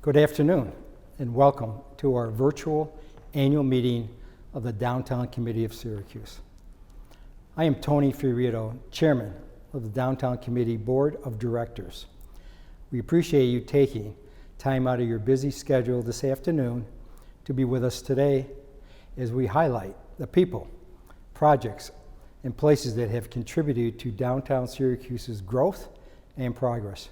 Good afternoon and welcome to our virtual annual meeting of the Downtown Committee of Syracuse. I am Tony Fiorito, Chairman of the Downtown Committee Board of Directors. We appreciate you taking time out of your busy schedule this afternoon to be with us today as we highlight the people, projects, and places that have contributed to downtown Syracuse's growth and progress.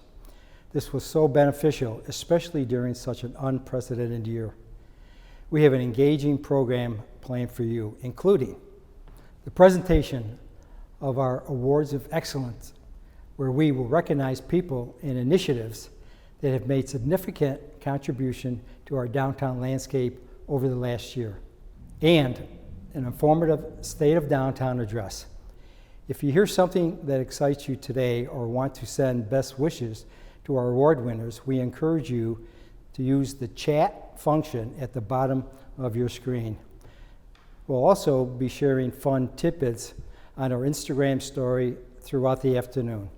This was so beneficial, especially during such an unprecedented year. We have an engaging program planned for you, including the presentation of our Awards of Excellence, where we will recognize people and initiatives that have made significant contribution to our downtown landscape over the last year, and an informative State of Downtown address. If you hear something that excites you today or want to send best wishes to our award winners, we encourage you to use the chat function at the bottom of your screen. We'll also be sharing fun tidbits on our Instagram story throughout the afternoon.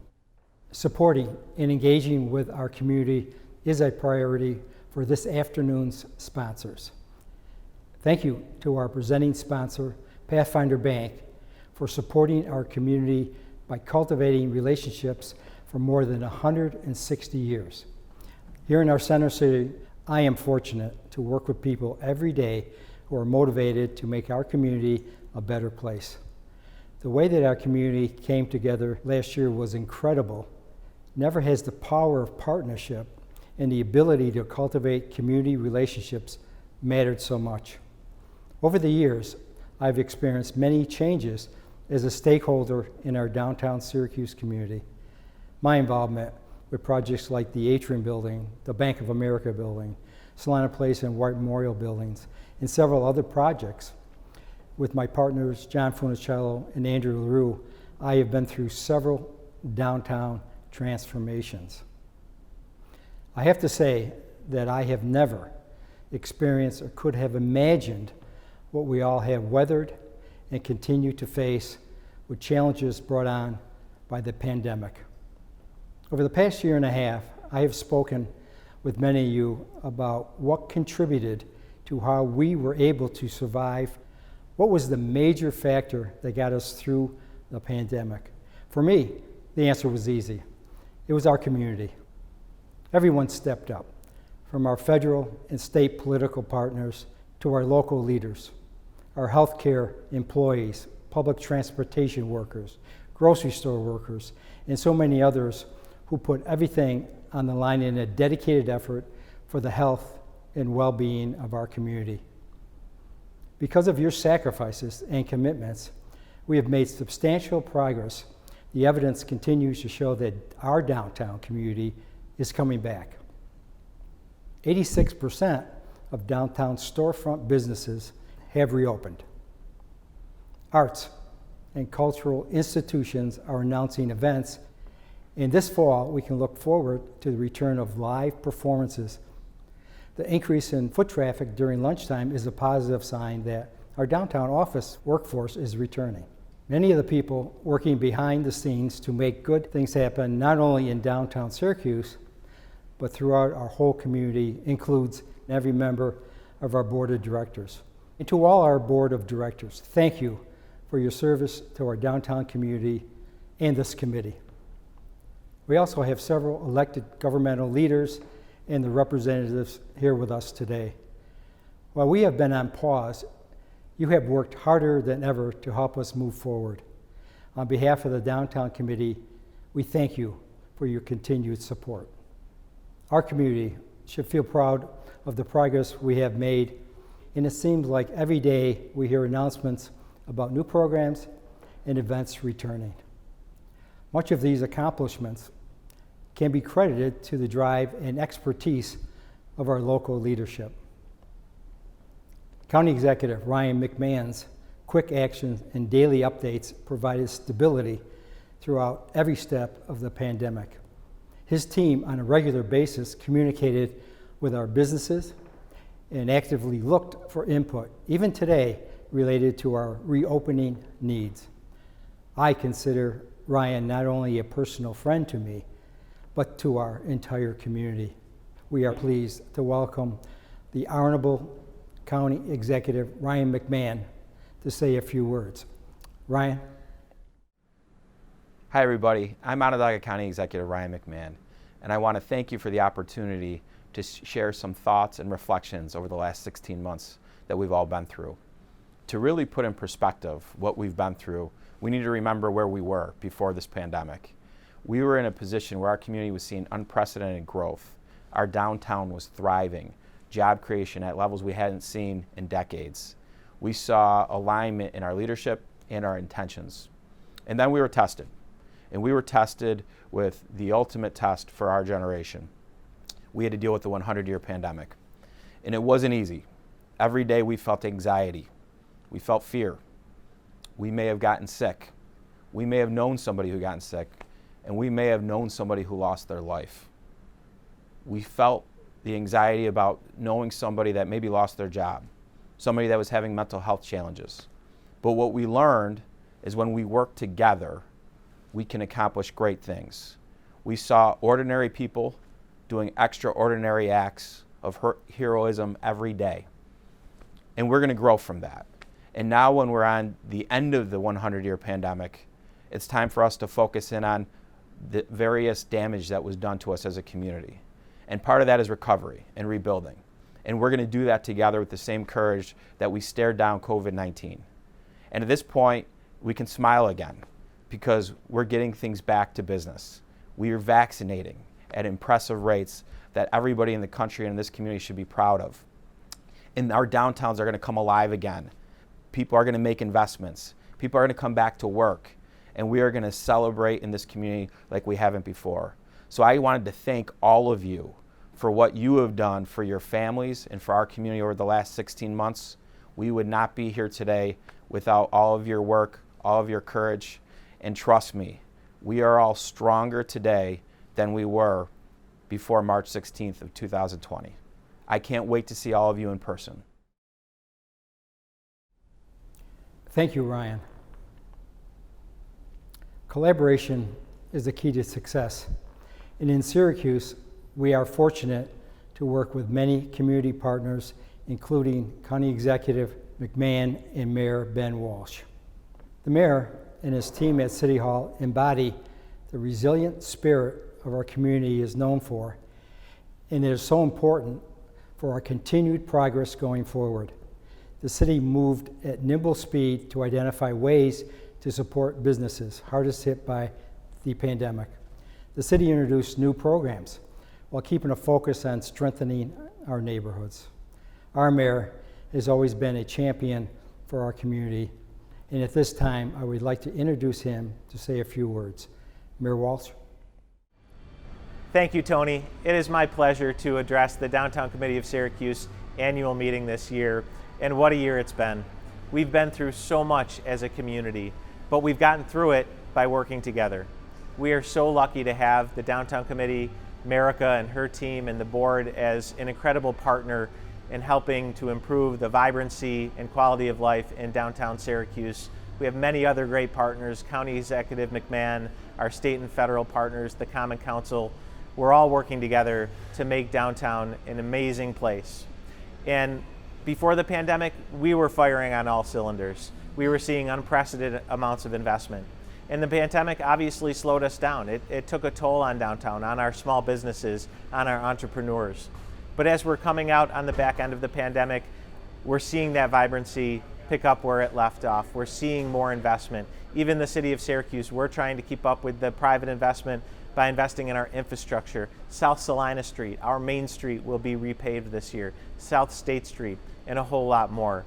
Supporting and engaging with our community is a priority for this afternoon's sponsors. Thank you to our presenting sponsor, Pathfinder Bank, for supporting our community by cultivating relationships for more than 160 years. Here in our center city, I am fortunate to work with people every day who are motivated to make our community a better place. The way that our community came together last year was incredible. Never has the power of partnership and the ability to cultivate community relationships mattered so much. Over the years, I've experienced many changes as a stakeholder in our downtown Syracuse community. My involvement with projects like the Atrium Building, the Bank of America Building, Solana Place and White Memorial Buildings, and several other projects. With my partners, John Funicello and Andrew LaRue, I have been through several downtown transformations. I have to say that I have never experienced or could have imagined what we all have weathered and continue to face with challenges brought on by the pandemic. Over the past year and a half, I have spoken with many of you about what contributed to how we were able to survive. What was the major factor that got us through the pandemic? For me, the answer was easy. It was our community. Everyone stepped up, from our federal and state political partners to our local leaders, our healthcare employees, public transportation workers, grocery store workers, and so many others who put everything on the line in a dedicated effort for the health and well-being of our community. Because of your sacrifices and commitments, we have made substantial progress. The evidence continues to show that our downtown community is coming back. 86% of downtown storefront businesses have reopened. Arts and cultural institutions are announcing events, and this fall we can look forward to the return of live performances. The increase in foot traffic during lunchtime is a positive sign that our downtown office workforce is returning. Many of the people working behind the scenes to make good things happen, not only in downtown Syracuse, but throughout our whole community, includes every member of our board of directors. And to all our board of directors, thank you for your service to our downtown community and this committee. We also have several elected governmental leaders and the representatives here with us today. While we have been on pause, you have worked harder than ever to help us move forward. On behalf of the Downtown Committee, we thank you for your continued support. Our community should feel proud of the progress we have made, and it seems like every day we hear announcements about new programs and events returning. Much of these accomplishments can be credited to the drive and expertise of our local leadership. County Executive Ryan McMahon's quick actions and daily updates provided stability throughout every step of the pandemic. His team on a regular basis communicated with our businesses and actively looked for input, even today, related to our reopening needs. I consider Ryan not only a personal friend to me, but to our entire community. we are pleased to welcome the Onondaga County Executive Ryan McMahon to say a few words. Ryan. Hi everybody, I'm Onondaga County Executive Ryan McMahon, and I want to thank you for the opportunity to share some thoughts and reflections over the last 16 months that we've all been through. To really put in perspective what we've been through, we need to remember where we were before this pandemic. We were in a position where our community was seeing unprecedented growth. Our downtown was thriving, job creation at levels we hadn't seen in decades. We saw alignment in our leadership and our intentions. And then we were tested. And we were tested with the ultimate test for our generation. We had to deal with the 100-year pandemic. And it wasn't easy. Every day we felt anxiety. We felt fear. We may have gotten sick. We may have known somebody who gotten sick. And we may have known somebody who lost their life. We felt the anxiety about knowing somebody that maybe lost their job, somebody that was having mental health challenges. But what we learned is when we work together, we can accomplish great things. We saw ordinary people doing extraordinary acts of heroism every day. And we're going to grow from that. And now when we're on the end of the 100-year pandemic, it's time for us to focus in on the various damage that was done to us as a community. And part of that is recovery and rebuilding. And we're going to do that together with the same courage that we stared down COVID-19. And at this point, we can smile again because we're getting things back to business. We are vaccinating at impressive rates that everybody in the country and in this community should be proud of. And our downtowns are going to come alive again. People are going to make investments. People are going to come back to work. And we are going to celebrate in this community like we haven't before. So I wanted to thank all of you for what you have done for your families and for our community over the last 16 months. We would not be here today without all of your work, all of your courage. And trust me, we are all stronger today than we were before March 16th of 2020. I can't wait to see all of you in person. Thank you, Ryan. Collaboration is the key to success. And in Syracuse, we are fortunate to work with many community partners, including County Executive McMahon and Mayor Ben Walsh. The mayor and his team at City Hall embody the resilient spirit of our community is known for, and it is so important for our continued progress going forward. The city moved at nimble speed to identify ways to support businesses hardest hit by the pandemic. The city introduced new programs while keeping a focus on strengthening our neighborhoods. Our mayor has always been a champion for our community, and at this time, I would like to introduce him to say a few words. Mayor Walsh. Thank you, Tony. It is my pleasure to address the Downtown Committee of Syracuse annual meeting this year, and what a year it's been. We've been through so much as a community, but we've gotten through it by working together. We are so lucky to have the Downtown Committee, Merica and her team and the board as an incredible partner in helping to improve the vibrancy and quality of life in downtown Syracuse. We have many other great partners, County Executive McMahon, our state and federal partners, the Common Council. We're all working together to make downtown an amazing place. And before the pandemic, we were firing on all cylinders. We were seeing unprecedented amounts of investment. And the pandemic obviously slowed us down. It took a toll on downtown, on our small businesses, on our entrepreneurs. But as we're coming out on the back end of the pandemic, we're seeing that vibrancy pick up where it left off. We're seeing more investment. Even the city of Syracuse, we're trying to keep up with the private investment by investing in our infrastructure. South Salina Street, our main street, will be repaved this year. South State Street, and a whole lot more.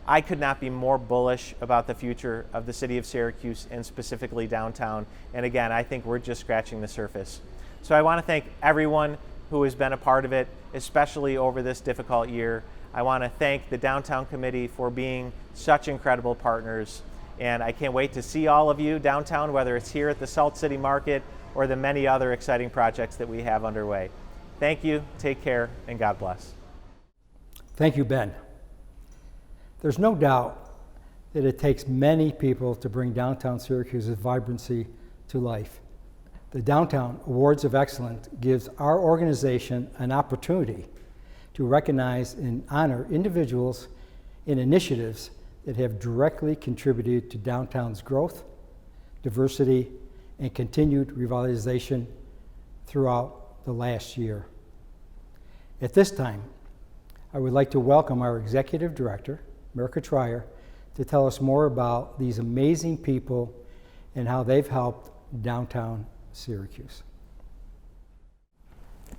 I could not be more bullish about the future of the city of Syracuse and specifically downtown. And again, I think we're just scratching the surface. So I want to thank everyone who has been a part of it, especially over this difficult year. I want to thank the Downtown Committee for being such incredible partners. And I can't wait to see all of you downtown, whether it's here at the Salt City Market or the many other exciting projects that we have underway. Thank you, take care, and God bless. Thank you, Ben. There's no doubt that it takes many people to bring downtown Syracuse's vibrancy to life. The Downtown Awards of Excellence gives our organization an opportunity to recognize and honor individuals and initiatives that have directly contributed to downtown's growth, diversity, and continued revitalization throughout the last year. At this time, I would like to welcome our Executive Director, Merica Trier, to tell us more about these amazing people and how they've helped downtown Syracuse.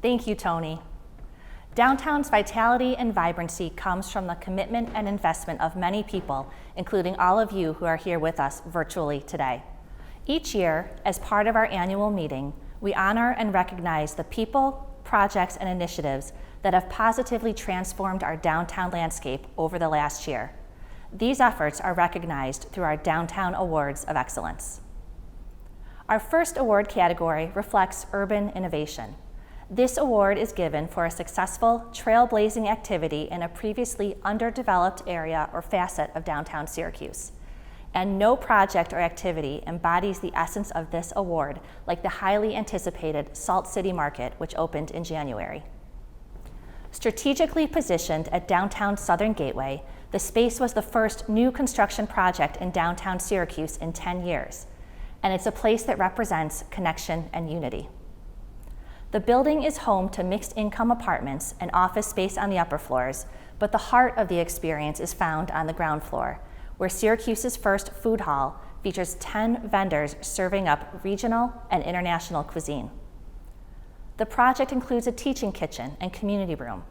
Thank you, Tony. Downtown's vitality and vibrancy comes from the commitment and investment of many people, including all of you who are here with us virtually today. Each year, as part of our annual meeting, we honor and recognize the people, projects, and initiatives that have positively transformed our downtown landscape over the last year. These efforts are recognized through our Downtown Awards of Excellence. Our first award category reflects urban innovation. This award is given for a successful, trailblazing activity in a previously underdeveloped area or facet of downtown Syracuse. And no project or activity embodies the essence of this award like the highly anticipated Salt City Market, which opened in January. Strategically positioned at downtown Southern Gateway, the space was the first new construction project in downtown Syracuse in 10 years, and it's a place that represents connection and unity. The building is home to mixed-income apartments and office space on the upper floors, but the heart of the experience is found on the ground floor, where Syracuse's first food hall features 10 vendors serving up regional and international cuisine. The project includes a teaching kitchen and community room,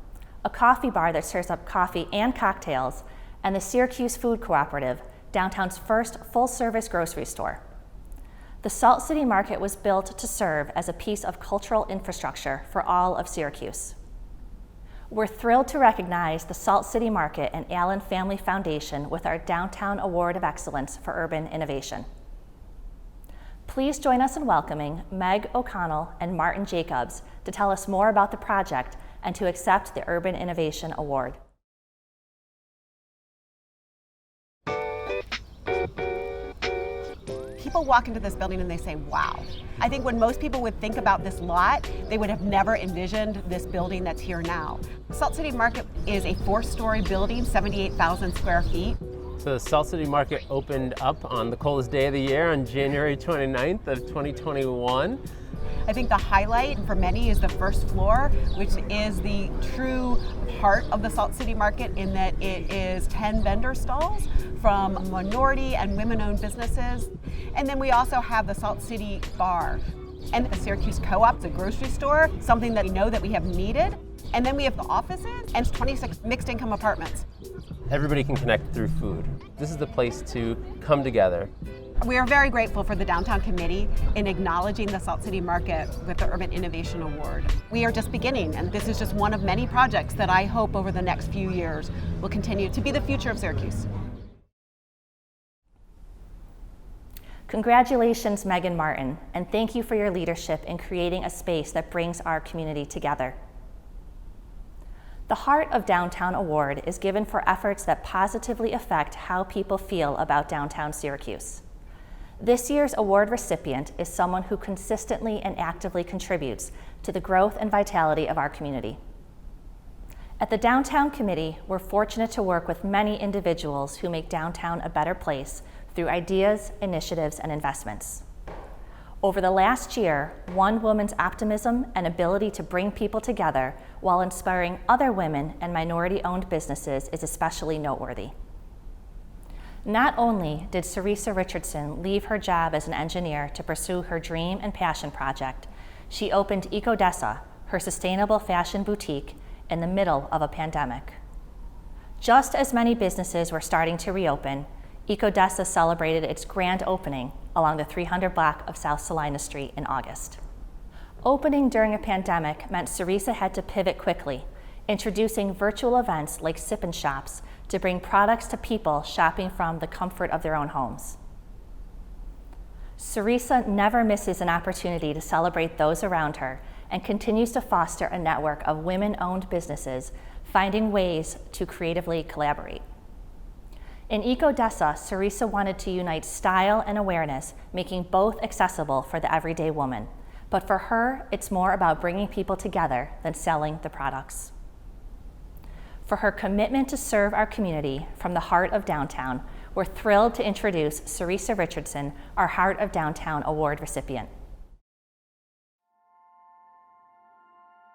a coffee bar that serves up coffee and cocktails, and the Syracuse Food Cooperative, downtown's first full-service grocery store. The Salt City Market was built to serve as a piece of cultural infrastructure for all of Syracuse. We're thrilled to recognize the Salt City Market and Allen Family Foundation with our Downtown Award of Excellence for Urban Innovation. Please join us in welcoming Meg O'Connell and Martin Jacobs to tell us more about the project and to accept the Urban Innovation Award. People walk into this building and they say, wow. I think when most people would think about this lot, they would have never envisioned this building that's here now. Salt City Market is a 4-story building, 78,000 square feet. So the Salt City Market opened up on the coldest day of the year on January 29th of 2021. I think the highlight for many is the first floor, which is the true heart of the Salt City Market in that it is 10 vendor stalls from minority and women-owned businesses. And then we also have the Salt City Bar and the Syracuse Co-op, the grocery store, something that we know that we have needed. And then we have the offices and 26 mixed-income apartments. Everybody can connect through food. This is the place to come together. We are very grateful for the Downtown Committee in acknowledging the Salt City Market with the Urban Innovation Award. We are just beginning, and this is just one of many projects that I hope over the next few years will continue to be the future of Syracuse. Congratulations, Meg and Martin, and thank you for your leadership in creating a space that brings our community together. The Heart of Downtown Award is given for efforts that positively affect how people feel about downtown Syracuse. This year's award recipient is someone who consistently and actively contributes to the growth and vitality of our community. At the Downtown Committee, we're fortunate to work with many individuals who make downtown a better place through ideas, initiatives, and investments. Over the last year, one woman's optimism and ability to bring people together while inspiring other women and minority-owned businesses is especially noteworthy. Not only did Syracuse Richardson leave her job as an engineer to pursue her dream and passion project, she opened Ecodessa, her sustainable fashion boutique, in the middle of a pandemic. Just as many businesses were starting to reopen, Ecodessa celebrated its grand opening along the 300 block of South Salina Street in August. Opening during a pandemic meant Syracuse had to pivot quickly, introducing virtual events like sip-in shops to bring products to people shopping from the comfort of their own homes. Syracuse never misses an opportunity to celebrate those around her and continues to foster a network of women-owned businesses finding ways to creatively collaborate. In Ecodessa, Syracuse wanted to unite style and awareness, making both accessible for the everyday woman, But for her, it's more about bringing people together than selling the products. For her commitment to serve our community from the heart of downtown, we're thrilled to introduce Syracuse Richardson, our Heart of Downtown Award recipient.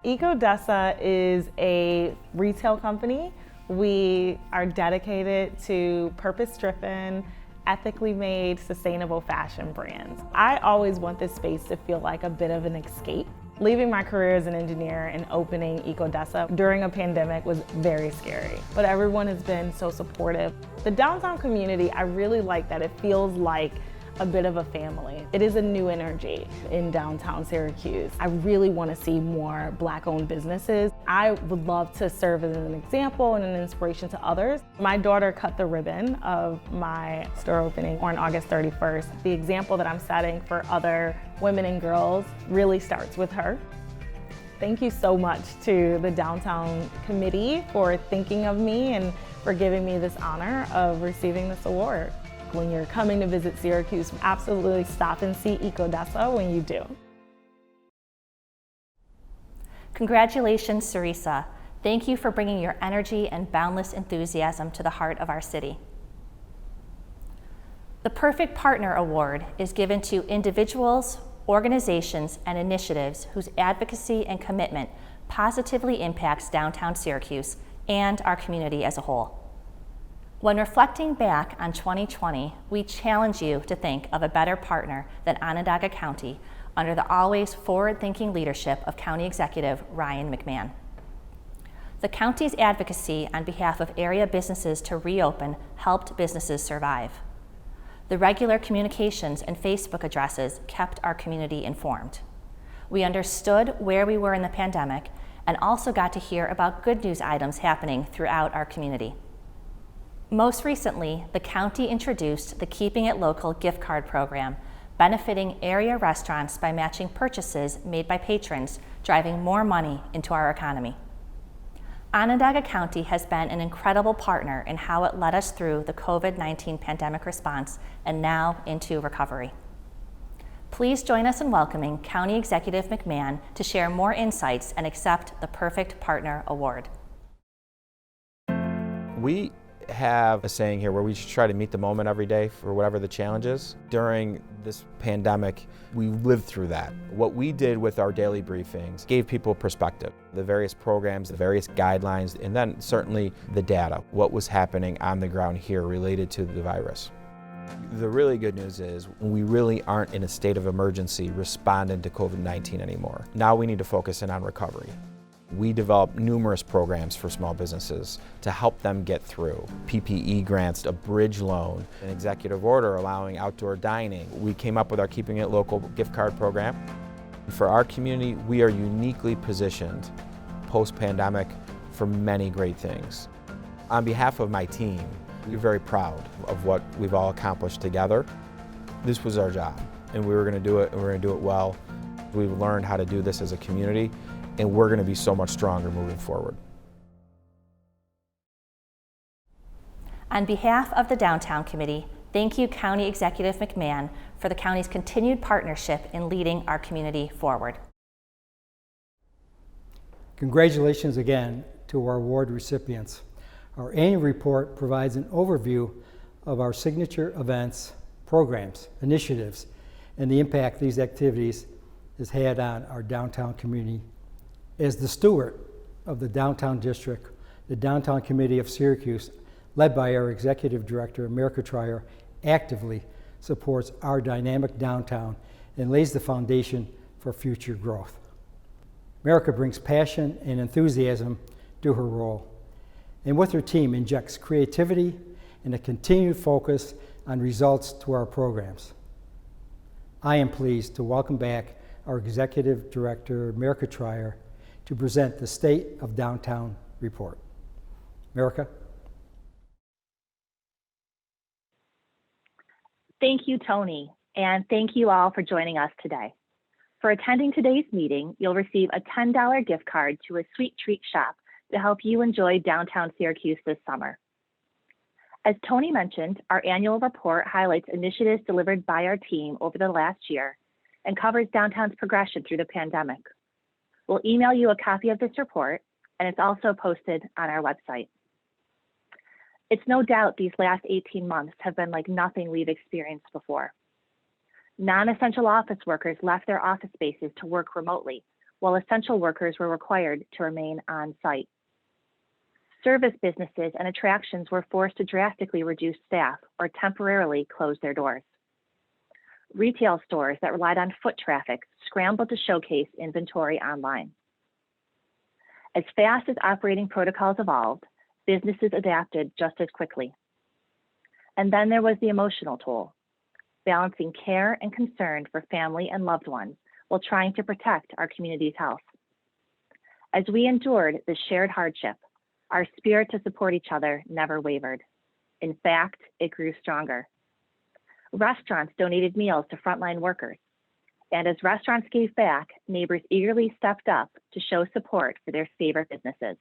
EcoDesa is a retail company. We are dedicated to purpose-driven, ethically made, sustainable fashion brands. I always want this space to feel like a bit of an escape. Leaving my career as an engineer and opening EcoDesa during a pandemic was very scary, but everyone has been so supportive. The downtown community, I really like that it feels like a bit of a family. It is a new energy in downtown Syracuse. I really want to see more Black-owned businesses. I would love to serve as an example and an inspiration to others. My daughter cut the ribbon of my store opening on August 31st. The example that I'm setting for other women and girls really starts with her. Thank you so much to the Downtown Committee for thinking of me and for giving me this honor of receiving this award. When you're coming to visit Syracuse, absolutely stop and see EcoDesa when you do. Congratulations, Syracuse. Thank you for bringing your energy and boundless enthusiasm to the heart of our city. The Perfect Partner Award is given to individuals, organizations, and initiatives whose advocacy and commitment positively impacts downtown Syracuse and our community as a whole. When reflecting back on 2020, we challenge you to think of a better partner than Onondaga County under the always forward-thinking leadership of County Executive Ryan McMahon. The county's advocacy on behalf of area businesses to reopen helped businesses survive. The regular communications and Facebook addresses kept our community informed. We understood where we were in the pandemic and also got to hear about good news items happening throughout our community. Most recently, the county introduced the Keeping It Local gift card program, benefiting area restaurants by matching purchases made by patrons, driving more money into our economy. Onondaga County has been an incredible partner in how it led us through the COVID-19 pandemic response and now into recovery. Please join us in welcoming County Executive McMahon to share more insights and accept the Perfect Partner Award. We have a saying here where we should try to meet the moment every day for whatever the challenge is. During this pandemic, we lived through that. What we did with our daily briefings gave people perspective, the various programs, the various guidelines, and then certainly the data, what was happening on the ground here related to the virus. The really good news is we really aren't in a state of emergency responding to COVID-19 anymore. Now we need to focus in on recovery. We developed numerous programs for small businesses to help them get through. PPE grants, a bridge loan, an executive order allowing outdoor dining. We came up with our Keeping It Local gift card program. For our community, we are uniquely positioned post-pandemic for many great things. On behalf of my team, we're very proud of what we've all accomplished together. This was our job, and we were going to do it, and we're going to do it well. We've learned how to do this as a community, and we're going to be so much stronger moving forward. On behalf of the Downtown Committee, thank you, County Executive McMahon, for the county's continued partnership in leading our community forward. Congratulations again to our award recipients. Our annual report provides an overview of our signature events, programs, initiatives, and the impact these activities has had on our downtown community. As the steward of the downtown district, the Downtown Committee of Syracuse, led by our Executive Director, America Trier, actively supports our dynamic downtown and lays the foundation for future growth. America brings passion and enthusiasm to her role, and with her team injects creativity and a continued focus on results to our programs. I am pleased to welcome back our Executive Director, America Trier, to present the State of Downtown report. America? Thank you, Tony, and thank you all for joining us today. For attending today's meeting, you'll receive a $10 gift card to a Sweet Treat shop to help you enjoy downtown Syracuse this summer. As Tony mentioned, our annual report highlights initiatives delivered by our team over the last year and covers downtown's progression through the pandemic. We'll email you a copy of this report, and it's also posted on our website. It's no doubt these last 18 months have been like nothing we've experienced before. Non-essential office workers left their office spaces to work remotely, while essential workers were required to remain on site. Service businesses and attractions were forced to drastically reduce staff or temporarily close their doors. Retail stores that relied on foot traffic scrambled to showcase inventory online. As fast as operating protocols evolved, businesses adapted just as quickly. And then there was the emotional toll, balancing care and concern for family and loved ones while trying to protect our community's health. As we endured this shared hardship, our spirit to support each other never wavered. In fact, it grew stronger. Restaurants donated meals to frontline workers. And as restaurants gave back, neighbors eagerly stepped up to show support for their favorite businesses.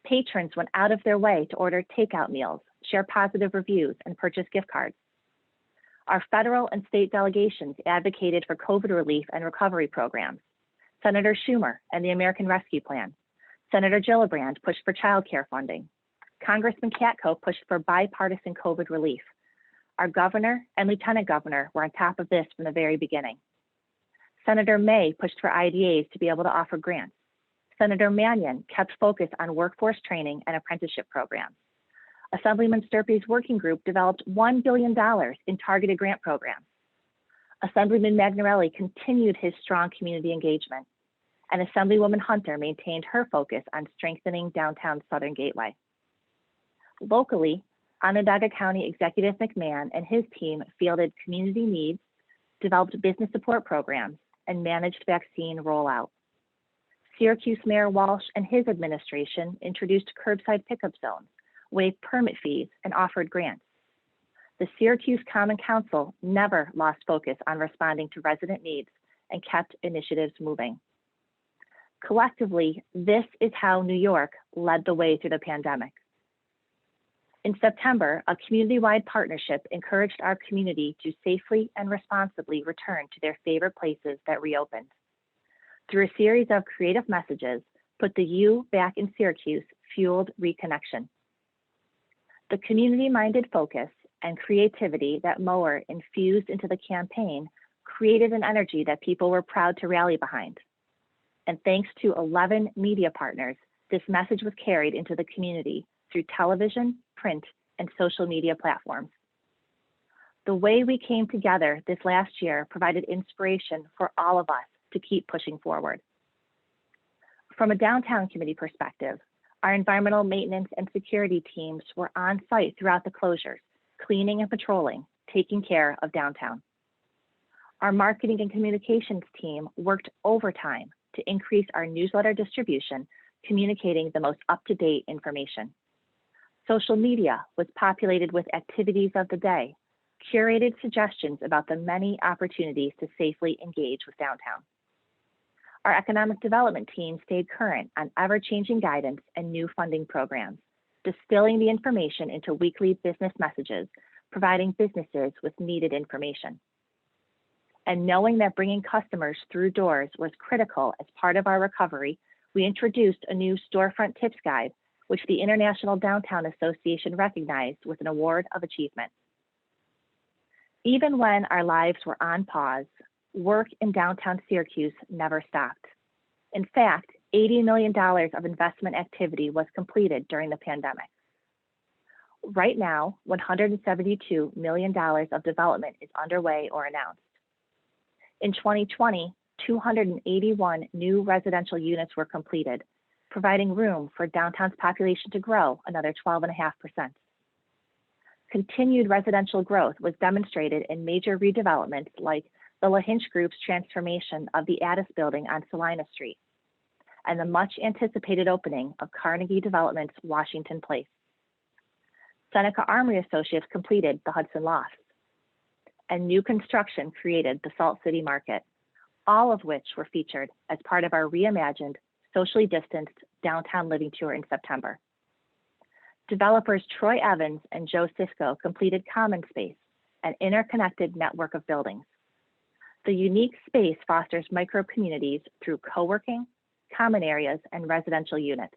Patrons went out of their way to order takeout meals, share positive reviews, and purchase gift cards. Our federal and state delegations advocated for COVID relief and recovery programs. Senator Schumer and the American Rescue Plan. Senator Gillibrand pushed for child care funding. Congressman Katko pushed for bipartisan COVID relief. Our governor and lieutenant governor were on top of this from the very beginning. Senator May pushed for IDAs to be able to offer grants. Senator Mannion kept focus on workforce training and apprenticeship programs. Assemblyman Sturpey's working group developed $1 billion in targeted grant programs. Assemblyman Magnarelli continued his strong community engagement, and Assemblywoman Hunter maintained her focus on strengthening downtown's Southern Gateway. Locally, Onondaga County Executive McMahon and his team fielded community needs, developed business support programs, and managed vaccine rollout. Syracuse Mayor Walsh and his administration introduced curbside pickup zones, waived permit fees, and offered grants. The Syracuse Common Council never lost focus on responding to resident needs and kept initiatives moving. Collectively, this is how New York led the way through the pandemic. In September, a community-wide partnership encouraged our community to safely and responsibly return to their favorite places that reopened. Through a series of creative messages, Put the U Back in Syracuse fueled reconnection. The community-minded focus and creativity that Mower infused into the campaign created an energy that people were proud to rally behind. And thanks to 11 media partners, this message was carried into the community through television, print, and social media platforms. The way we came together this last year provided inspiration for all of us to keep pushing forward. From a downtown committee perspective, our environmental maintenance and security teams were on site throughout the closures, cleaning and patrolling, taking care of downtown. Our marketing and communications team worked overtime to increase our newsletter distribution, communicating the most up-to-date information. Social media was populated with activities of the day, curated suggestions about the many opportunities to safely engage with downtown. Our economic development team stayed current on ever-changing guidance and new funding programs, distilling the information into weekly business messages, providing businesses with needed information. And knowing that bringing customers through doors was critical as part of our recovery, we introduced a new storefront tips guide, which the International Downtown Association recognized with an award of achievement. Even when our lives were on pause, work in downtown Syracuse never stopped. In fact, $80 million of investment activity was completed during the pandemic. Right now, $172 million of development is underway or announced. In 2020, 281 new residential units were completed, providing room for downtown's population to grow another 12.5%. Continued residential growth was demonstrated in major redevelopments like the LaHinch Group's transformation of the Addis building on Salina Street, and the much anticipated opening of Carnegie Development's Washington Place. Seneca Armory Associates completed the Hudson Lofts, and new construction created the Salt City Market, all of which were featured as part of our reimagined, socially distanced downtown living tour in September. Developers Troy Evans and Joe Sisko completed Common Space, an interconnected network of buildings. The unique space fosters micro-communities through co-working, common areas, and residential units.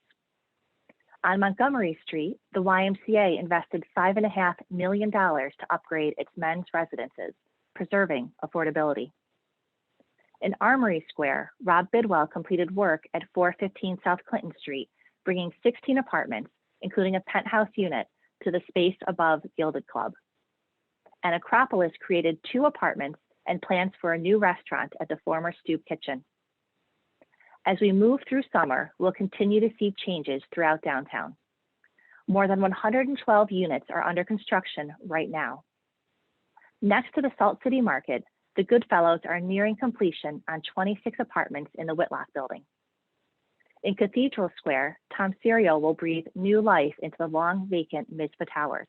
On Montgomery Street, the YMCA invested $5.5 million to upgrade its men's residences, preserving affordability. In Armory Square, Rob Bidwell completed work at 415 South Clinton Street, bringing 16 apartments, including a penthouse unit, to the space above Gilded Club. And Acropolis created 2 apartments and plans for a new restaurant at the former Stoop Kitchen. As we move through summer, we'll continue to see changes throughout downtown. More than 112 units are under construction right now. Next to the Salt City Market, the Goodfellows are nearing completion on 26 apartments in the Whitlock building. In Cathedral Square, Tom Serio will breathe new life into the long vacant Mizpah Towers.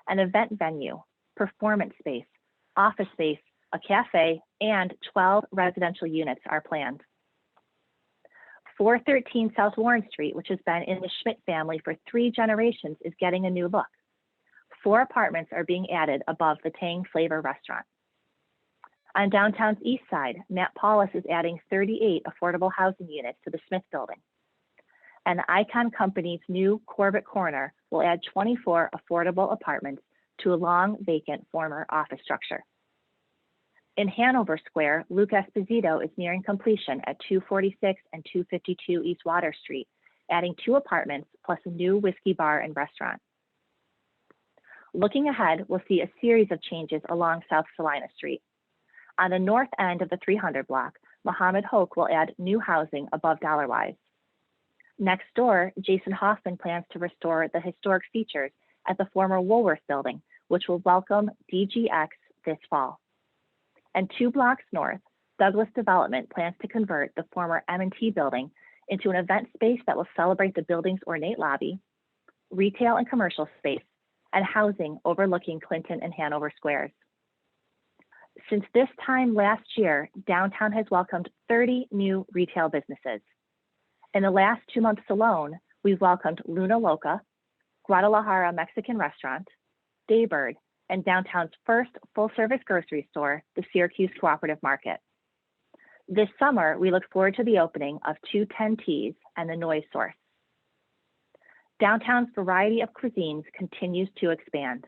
An event venue, performance space, office space, a cafe, and 12 residential units are planned. 413 South Warren Street, which has been in the Schmidt family for 3 generations, is getting a new look. 4 apartments are being added above the Tang Flavor restaurant. On downtown's east side, Matt Paulus is adding 38 affordable housing units to the Smith building. And the Icon Company's new Corbett Corner will add 24 affordable apartments to a long vacant former office structure. In Hanover Square, Luke Esposito is nearing completion at 246 and 252 East Water Street, adding 2 apartments plus a new whiskey bar and restaurant. Looking ahead, we'll see a series of changes along South Salina Street. On the north end of the 300 block, Mohammed Hoke will add new housing above Dollarwise. Next door, Jason Hoffman plans to restore the historic features at the former Woolworth building, which will welcome DGX this fall. And 2 blocks north, Douglas Development plans to convert the former M&T building into an event space that will celebrate the building's ornate lobby, retail and commercial space, and housing overlooking Clinton and Hanover Squares. Since this time last year, downtown has welcomed 30 new retail businesses. In the last 2 months alone, we've welcomed Luna Loca, Guadalajara Mexican Restaurant, Daybird, and downtown's first full-service grocery store, the Syracuse Cooperative Market. This summer, we look forward to the opening of 210 Teas and the Noise Source. Downtown's variety of cuisines continues to expand.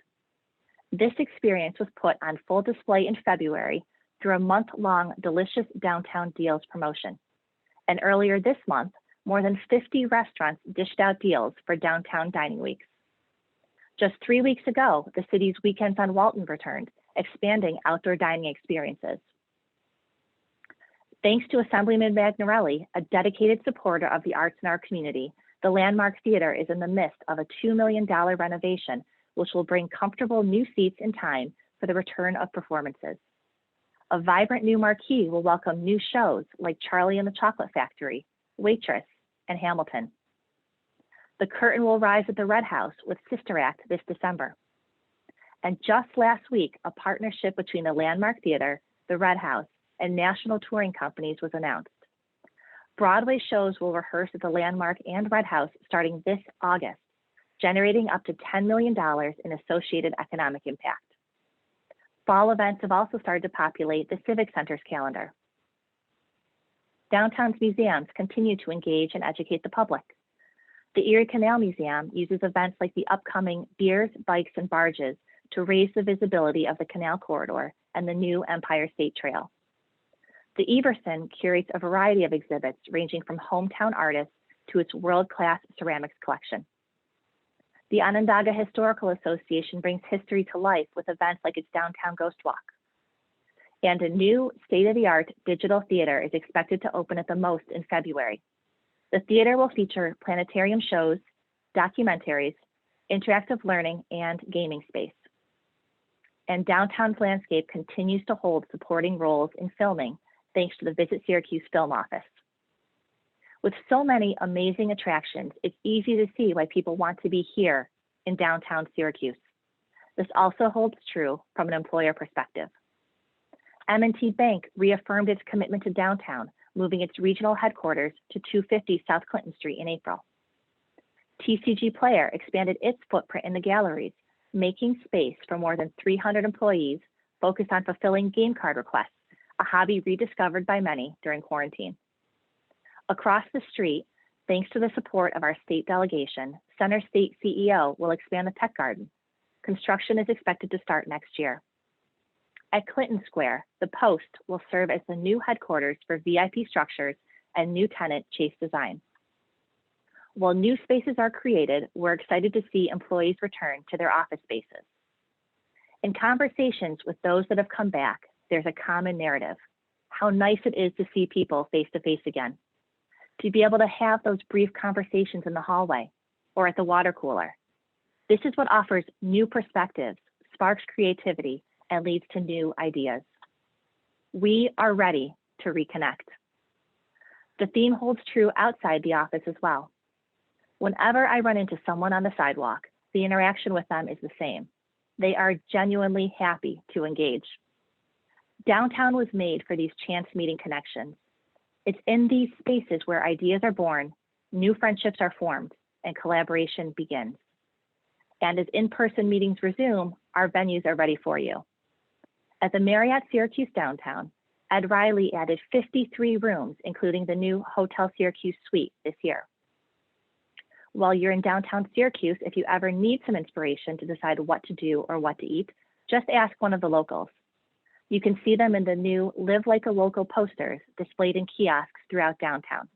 This experience was put on full display in February through a month-long Delicious Downtown Deals promotion. And earlier this month, more than 50 restaurants dished out deals for Downtown Dining Weeks. Just 3 weeks ago, the city's Weekends on Walton returned, expanding outdoor dining experiences. Thanks to Assemblyman Magnarelli, a dedicated supporter of the arts in our community, the Landmark Theater is in the midst of a $2 million renovation, which will bring comfortable new seats in time for the return of performances. A vibrant new marquee will welcome new shows like Charlie and the Chocolate Factory, Waitress, and Hamilton. The curtain will rise at the Red House with Sister Act this December. And just last week, a partnership between the Landmark Theater, the Red House, and national touring companies was announced. Broadway shows will rehearse at the Landmark and Red House starting this August, generating up to $10 million in associated economic impact. Fall events have also started to populate the Civic Center's calendar. Downtown's museums continue to engage and educate the public. The Erie Canal Museum uses events like the upcoming Beers, Bikes, and Barges to raise the visibility of the canal corridor and the new Empire State Trail. The Everson curates a variety of exhibits ranging from hometown artists to its world-class ceramics collection. The Onondaga Historical Association brings history to life with events like its Downtown Ghost Walk. And a new state-of-the-art digital theater is expected to open at the most in February. The theater will feature planetarium shows, documentaries, interactive learning, and gaming space. And downtown's landscape continues to hold supporting roles in filming thanks to the Visit Syracuse Film Office. With so many amazing attractions, it's easy to see why people want to be here in downtown Syracuse. This also holds true from an employer perspective. M&T Bank reaffirmed its commitment to downtown, moving its regional headquarters to 250 South Clinton Street in April. TCG Player expanded its footprint in the galleries, making space for more than 300 employees focused on fulfilling game card requests a hobby rediscovered by many during quarantine. Across the street, thanks to the support of our state delegation, Center State CEO will expand the tech garden. Construction is expected to start next year. At Clinton Square, the Post will serve as the new headquarters for VIP structures and new tenant Chase Design. While new spaces are created, we're excited to see employees return to their office spaces. In conversations with those that have come back, there's a common narrative: how nice it is to see people face to face again, to be able to have those brief conversations in the hallway or at the water cooler. This is what offers new perspectives, sparks creativity, and leads to new ideas. We are ready to reconnect. The theme holds true outside the office as well. Whenever I run into someone on the sidewalk, the interaction with them is the same. They are genuinely happy to engage. Downtown was made for these chance meeting connections. It's in these spaces where ideas are born, new friendships are formed, and collaboration begins. And as in-person meetings resume, our venues are ready for you. At the Marriott Syracuse Downtown, Ed Riley added 53 rooms, including the new Hotel Syracuse suite this year. While you're in downtown Syracuse, if you ever need some inspiration to decide what to do or what to eat, just ask one of the locals. You can see them in the new Live Like a Local posters displayed in kiosks throughout downtown.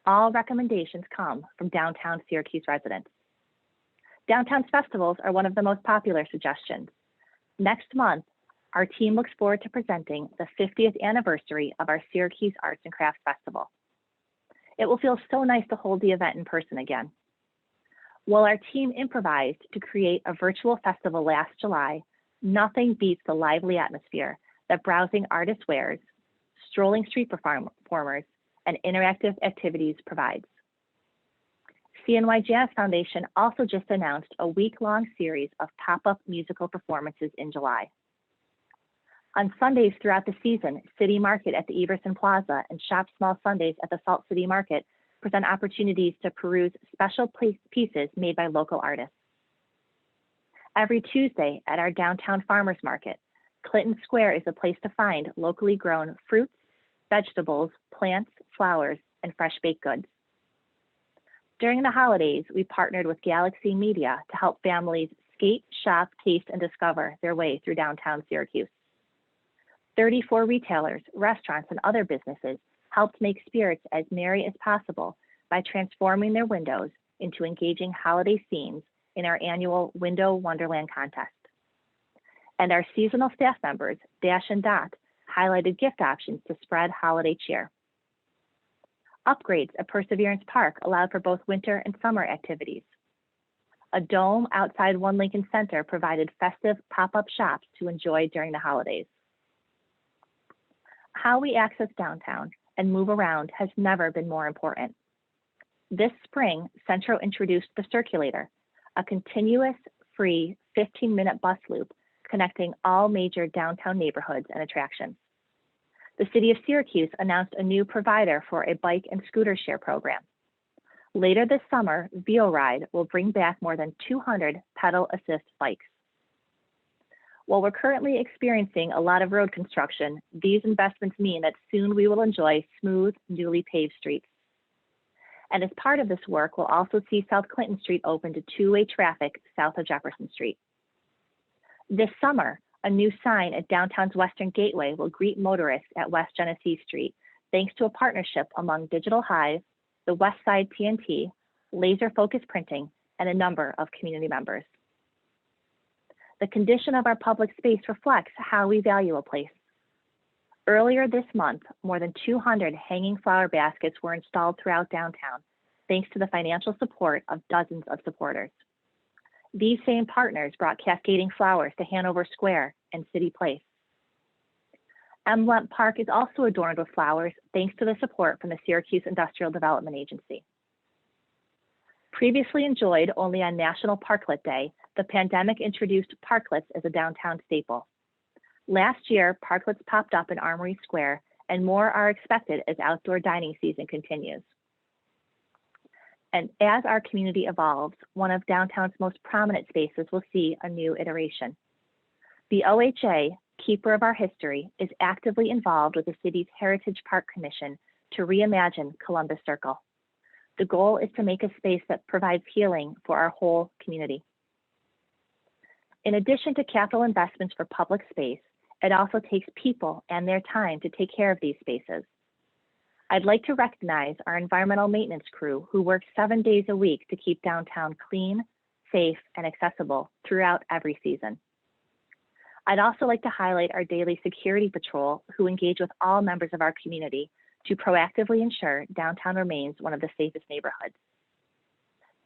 All recommendations come from downtown Syracuse residents. Downtown's festivals are one of the most popular suggestions. Next month, our team looks forward to presenting the 50th anniversary of our Syracuse Arts and Crafts Festival. It will feel so nice to hold the event in person again. While our team improvised to create a virtual festival last July, nothing beats the lively atmosphere that browsing artist wares, strolling street performers, and interactive activities provides. CNY Jazz Foundation also just announced a week-long series of pop-up musical performances in July. On Sundays throughout the season, City Market at the Everson Plaza and Shop Small Sundays at the Salt City Market present opportunities to peruse special pieces made by local artists. Every Tuesday at our downtown farmers market, Clinton Square is a place to find locally grown fruits, vegetables, plants, flowers, and fresh baked goods. During the holidays, we partnered with Galaxy Media to help families skate, shop, taste, and discover their way through downtown Syracuse. 34 retailers, restaurants, and other businesses helped make spirits as merry as possible by transforming their windows into engaging holiday scenes in our annual Window Wonderland contest. And our seasonal staff members, Dash and Dot, highlighted gift options to spread holiday cheer. Upgrades at Perseverance Park allowed for both winter and summer activities. A dome outside One Lincoln Center provided festive pop-up shops to enjoy during the holidays. How we access downtown and move around has never been more important. This spring, Centro introduced the Circulator, a continuous, free 15-minute bus loop connecting all major downtown neighborhoods and attractions. The City of Syracuse announced a new provider for a bike and scooter share program. Later this summer, VioRide will bring back more than 200 pedal assist bikes. While we're currently experiencing a lot of road construction, these investments mean that soon we will enjoy smooth, newly paved streets. And as part of this work, we'll also see South Clinton Street open to two-way traffic south of Jefferson Street. This summer, a new sign at downtown's Western Gateway will greet motorists at West Genesee Street, thanks to a partnership among Digital Hive, the West Side PNT, Laser Focus Printing, and a number of community members. The condition of our public space reflects how we value a place. Earlier this month, more than 200 hanging flower baskets were installed throughout downtown, thanks to the financial support of dozens of supporters. These same partners brought cascading flowers to Hanover Square and City Place. Emblem Park is also adorned with flowers, thanks to the support from the Syracuse Industrial Development Agency. Previously enjoyed only on National Parklet Day, the pandemic introduced parklets as a downtown staple. Last year, parklets popped up in Armory Square, and more are expected as outdoor dining season continues. And as our community evolves, one of downtown's most prominent spaces will see a new iteration. The OHA, keeper of our history, is actively involved with the city's Heritage Park Commission to reimagine Columbus Circle. The goal is to make a space that provides healing for our whole community. In addition to capital investments for public space, it also takes people and their time to take care of these spaces. I'd like to recognize our environmental maintenance crew who work 7 days a week to keep downtown clean, safe, and accessible throughout every season. I'd also like to highlight our daily security patrol who engage with all members of our community to proactively ensure downtown remains one of the safest neighborhoods.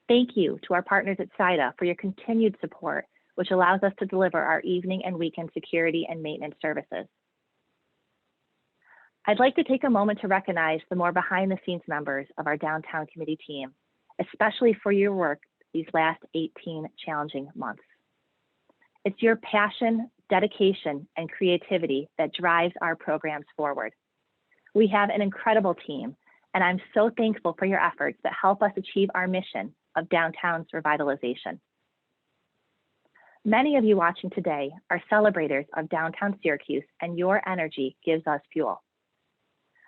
Thank you to our partners at SIDA for your continued support, which allows us to deliver our evening and weekend security and maintenance services. I'd like to take a moment to recognize the more behind-the-scenes members of our downtown committee team, especially for your work these last 18 challenging months. It's your passion, dedication, and creativity that drives our programs forward. We have an incredible team, and I'm so thankful for your efforts that help us achieve our mission of downtown's revitalization. Many of you watching today are celebrators of downtown Syracuse, and your energy gives us fuel.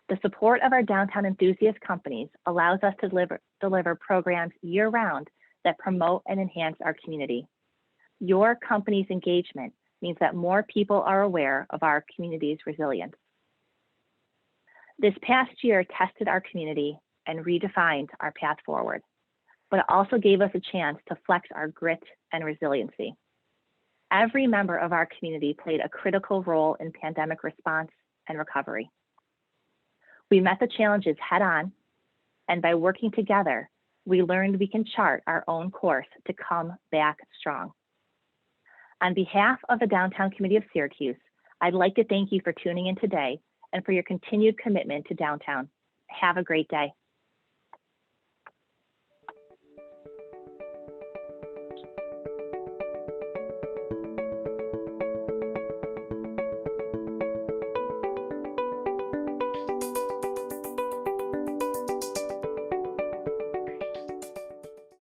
The support of our downtown enthusiast companies allows us to deliver programs year-round that promote and enhance our community. Your company's engagement means that more people are aware of our community's resilience. This past year tested our community and redefined our path forward, but it also gave us a chance to flex our grit and resiliency. Every member of our community played a critical role in pandemic response and recovery. We met the challenges head on, and by working together, we learned we can chart our own course to come back strong. On behalf of the Downtown Committee of Syracuse, I'd like to thank you for tuning in today and for your continued commitment to downtown. Have a great day.